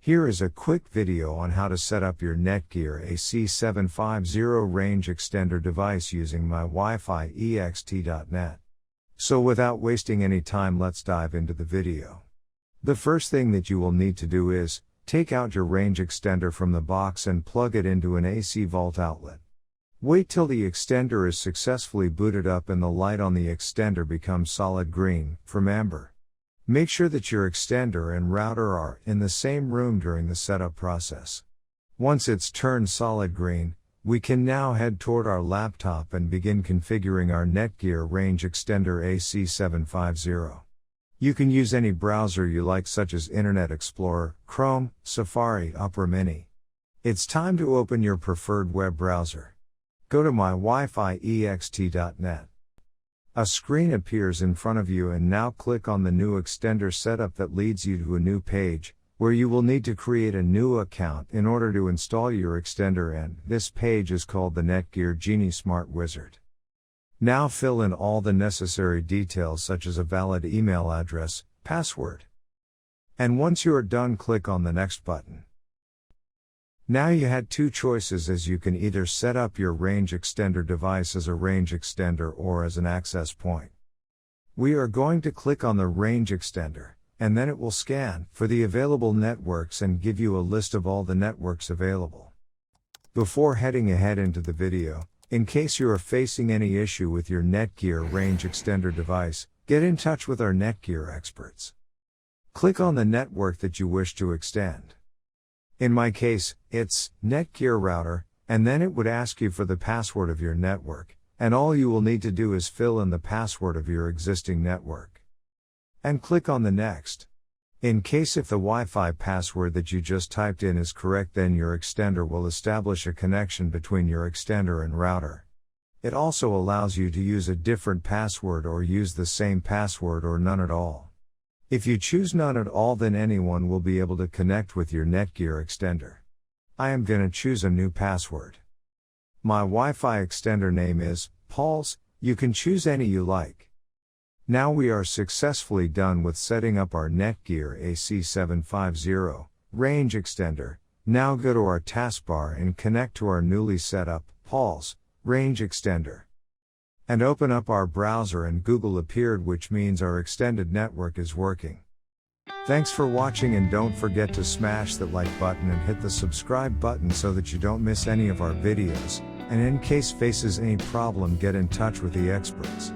Here is a quick video on how to set up your Netgear AC750 Range Extender device using mywifiext.net. So without wasting any time, let's dive into the video. The first thing that you will need to do is, take out your range extender from the box and plug it into an AC volt outlet. Wait till the extender is successfully booted up and the light on the extender becomes solid green, from amber. Make sure that your extender and router are in the same room during the setup process. Once it's turned solid green, we can now head toward our laptop and begin configuring our Netgear Range Extender AC750. You can use any browser you like, such as Internet Explorer, Chrome, Safari, Opera Mini. It's time to open your preferred web browser. Go to mywifiext.net. A screen appears in front of you, and now click on the new extender setup that leads you to a new page, where you will need to create a new account in order to install your extender, and this page is called the Netgear Genie Smart Wizard. Now fill in all the necessary details such as a valid email address, password. And once you are done, click on the next button. Now you had two choices, as you can either set up your range extender device as a range extender or as an access point. We are going to click on the range extender, and then it will scan for the available networks and give you a list of all the networks available. Before heading ahead into the video, in case you are facing any issue with your Netgear range extender device, get in touch with our Netgear experts. Click on the network that you wish to extend. In my case, it's Netgear router, and then it would ask you for the password of your network, and all you will need to do is fill in the password of your existing network. And click on the next. In case if the Wi-Fi password that you just typed in is correct, then your extender will establish a connection between your extender and router. It also allows you to use a different password or use the same password or none at all. If you choose none at all, then anyone will be able to connect with your Netgear extender. I am gonna choose a new password. My Wi-Fi extender name is Paul's. You can choose any you like. Now we are successfully done with setting up our Netgear AC750 range extender. Now go to our taskbar and connect to our newly set up Paul's range extender. And open up our browser, and Google appeared, which means our extended network is working. Thanks for watching, and don't forget to smash that like button and hit the subscribe button so that you don't miss any of our videos, and in case faces any problem, get in touch with the experts.